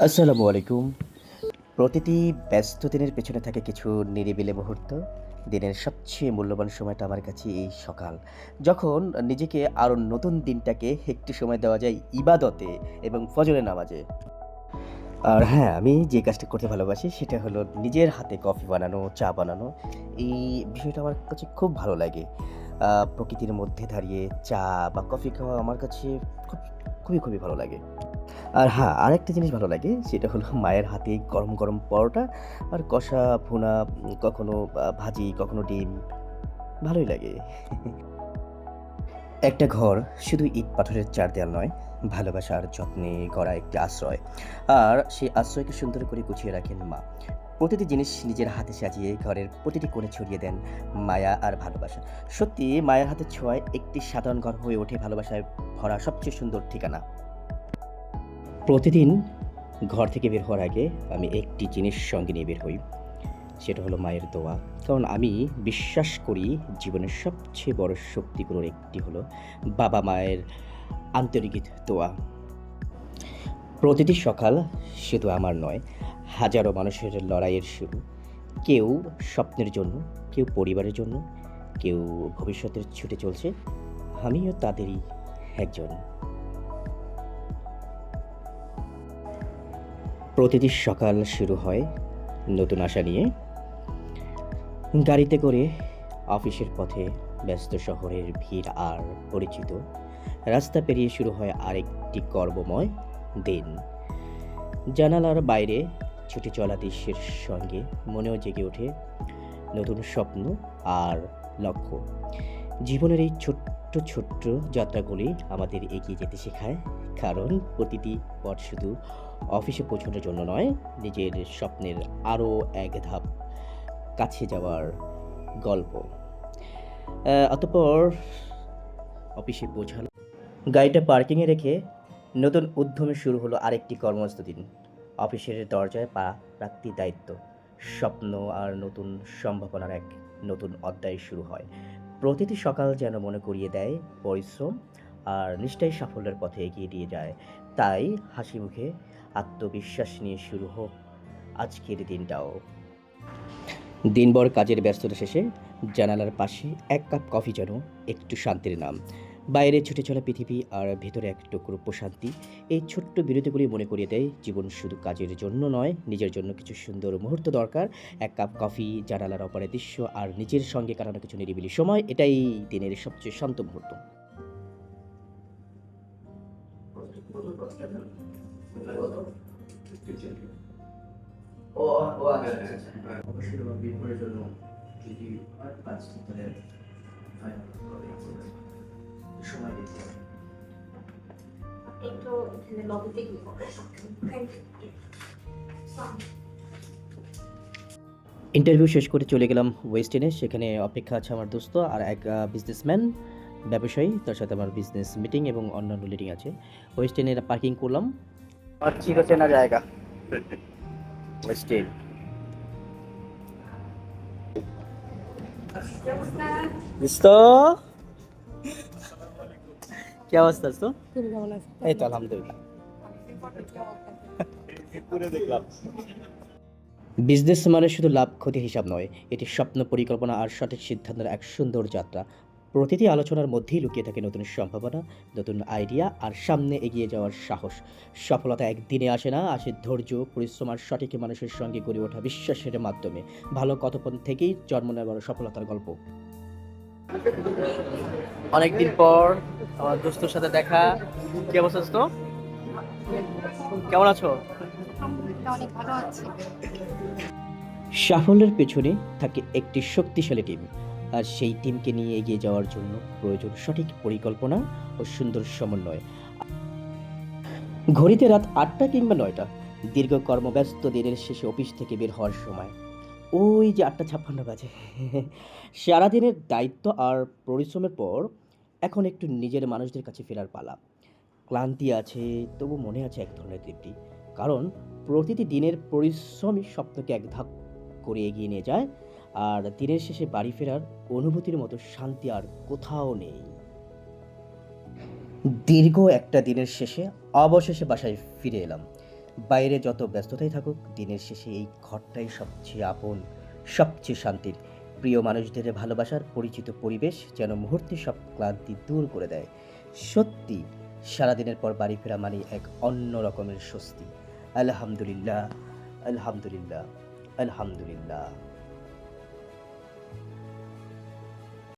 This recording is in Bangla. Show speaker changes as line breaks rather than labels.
আসসালামু আলাইকুম। প্রতিটি ব্যস্ত দিনের পেছনে থাকে কিছু নিরিবিলি মুহূর্ত। দিনের সবচেয়ে মূল্যবান সময়টা আমার কাছে এই সকাল। যখন নিজেকে আরও নতুন দিনটাকে একটু সময় দেওয়া যায় ইবাদতে এবং ফজরের নামাজে। আর হ্যাঁ, আমি যে কাজটা করতে ভালোবাসি সেটা হলো নিজের হাতে কফি বানানো, চা বানানো। এই বিষয়টা আমার কাছে খুব ভালো লাগে। প্রকৃতির মধ্যে দাঁড়িয়ে চা বা কফি খাওয়া আমার কাছে খুব খুবই ভালো লাগে। আর হ্যাঁ, আরেকটা জিনিস ভালো লাগে সেটা হলো মায়ের হাতে গরম পরোটা আর কষা ভুনা, কখনো ভাজি, কখনো ডিম, ভালোই লাগে। একটা ঘর শুধু ইট পাথরের চার দেয়াল নয়, ভালোবাসা আর যত্নে গড়া একটি আশ্রয়। আর সেই আশ্রয়কে সুন্দর করে গুছিয়ে রাখেন মা। প্রতিটি জিনিস নিজের হাতে সাজিয়ে ঘরের প্রতিটি কোণে ছড়িয়ে দেন মায়া আর ভালোবাসা। সত্যি মায়ের হাতের ছোঁয়ায় একটি সাধারণ ঘর হয়ে ওঠে ভালোবাসায় ভরা সবচেয়ে সুন্দর ঠিকানা। প্রতিদিন ঘর থেকে বের হওয়ার আগে আমি একটি জিনিস সঙ্গে নিয়ে বের হই। সেটা হলো মায়ের দোয়া। কারণ আমি বিশ্বাস করি জীবনের সবচেয়ে বড় শক্তিগুলোর একটি হলো বাবা-মায়ের আন্তরিক দোয়া। প্রতিটি সকাল শুধু আমার নয়, হাজারো মানুষের লড়াইয়ের শুরু। কেউ স্বপ্নের জন্য, কেউ পরিবারের জন্য, কেউ ভবিষ্যতের ছুটে চলছে। আমিও তাদেরই একজন। প্রতিটি সকাল শুরু হয় নতুন আশা নিয়ে। গাড়িতে করে অফিসের পথে ব্যস্ত শহরের ভিড় আর পরিচিত রাস্তা পেরিয়ে শুরু হয় আরেকটি কর্মময় দিন। জানালার বাইরে ছুটে চলা দৃশ্যের সঙ্গে মনেও জেগে ওঠে নতুন স্বপ্ন আর লক্ষ্য। জীবনের এই ছোট্ট যাত্রাগুলি আমাদের এগিয়ে যেতে শেখায়, কারণ প্রতিটি পথ শুধু অফিসে পৌঁছানোর জন্য নয়, নিজের স্বপ্নের আরও এক ধাপ কাছে যাওয়ার গল্প। অতঃপর অফিসে পৌঁছালাম। গাড়িটা পার্কিংয়ে রেখে নতুন উদ্যমে শুরু হলো আরেকটি কর্মস্থ দিন। অফিসের দরজায় পা রাখতেই দায়িত্ব, স্বপ্ন আর নতুন সম্ভাবনার এক নতুন অধ্যায় শুরু হয়। প্রতিটি সকাল যেন মনে করিয়ে দেয় পরিশ্রম আর নিষ্ঠাই সাফল্যের পথে এগিয়ে দিয়ে যায়। তাই হাসি মুখে আত্মবিশ্বাস নিয়ে শুরু হোক আজকের দিনটাও। দিনভর কাজের ব্যস্ততা শেষে জানালার পাশে এক কাপ কফি যেন একটু শান্তির নাম। বাইরে ছুটে চলা পৃথিবী আর ভেতরে এক টুকরো প্রশান্তি। এই ছোট্ট বিরতিগুলি মনে করিয়ে দেয় জীবন শুধু কাজের জন্য নয়, নিজের জন্য কিছু সুন্দর মুহূর্ত দরকার। এক কাপ কফি, জানালার অপরে দৃশ্য আর নিজের সঙ্গে কাটানো কিছু নিরিবিলি সময়, এটাই দিনের সবচেয়ে শান্ত মুহূর্ত। অবশ্যই বিনিময়ের জন্য যদি কাজ তাহলে সময় দিতে হবে।
একটু এখানে লবিতে গিয়ে
ইন্টারভিউ শেষ করে চলে গেলাম ওয়েস্টিনে। সেখানে অপেক্ষা আছে আমার দোস্ত আর এক বিজনেসম্যান, ব্যবসায়ী। তার সাথে আমার বিজনেস মিটিং এবং অন্যান্য মিটিং আছে। ওয়েস্টিনে পার্কিং করলাম। আর চিরচেনা জায়গা ওয়েস্টিন। দোস্ত, কি অবস্থা দোস্ত?
তুমি কেমন আছো?
এই তো আলহামদুলিল্লাহ। বিজনেস মানে শুধু লাভ ক্ষতি হিসাব নয়, এটি স্বপ্ন, পরিকল্পনা আর সঠিক সিদ্ধান্তের এক সুন্দর যাত্রা। প্রতিটি আলোচনার মধ্যেই লুকিয়ে থাকে নতুন সম্ভাবনা, নতুন আইডিয়া আর সামনে এগিয়ে যাওয়ার সাহস। সফলতা একদিনে আসে না, আসে ধৈর্য, পরিশ্রম আর সঠিক মানুষের সঙ্গে গড়ে ওঠা বিশ্বাসের মাধ্যমে। ভালো কথোপকথন থেকেই জন্ম নেওয়ার সফলতার গল্প। অনেকদিন পর আমার দোস্তর সাথে দেখা। কি অবস্থা দোস্ত? কেমন আছো?
আলহামদুলিল্লাহ অনেক ভালো আছি।
সাফল্যের পেছনে থাকে একটি শক্তিশালী টিম, আর সেই টিমকে নিয়ে এগিয়ে যাওয়ার জন্য প্রয়োজন সঠিক পরিকল্পনা ও সুন্দর সমন্বয়। ঘড়িতে রাত ৮টা কিংবা ৯টা, দীর্ঘ কর্মব্যস্ত দিনের শেষে অফিস থেকে বের হওয়ার সময় ওই যে ৮টা ৫৬ বাজে। সারাদিনের দায়িত্ব আর পরিশ্রমের পর এখন একটু নিজের মানুষদের কাছে ফেরার পালা। ক্লান্তি আছে, তবু মনে আছে এক ধরনের তৃপ্তি, কারণ প্রতিটি দিনের পরিশ্রমই স্বপ্নকে এক ধাপ করে এগিয়ে নিয়ে যায়। আর দিনের শেষে বাড়ি ফেরার অনুভূতির মতো শান্তি আর কোথাও নেই। দীর্ঘ একটা দিনের শেষে অবশেষে বাসায় ফিরে এলাম। বাইরে যত ব্যস্ততাই থাকুক, দিনের শেষে এই ঘরটাই সবচেয়ে আপন, সবচেয়ে শান্তির। প্রিয় মানুষদের ভালোবাসার পরিচিত পরিবেশ যেন মুহূর্তে সব ক্লান্তি দূর করে দেয়। সত্যি, সারাদিনের পর বাড়ি ফেরা মানে এক অন্য রকমের স্বস্তি। আলহামদুলিল্লাহ, আলহামদুলিল্লাহ, আলহামদুলিল্লাহ।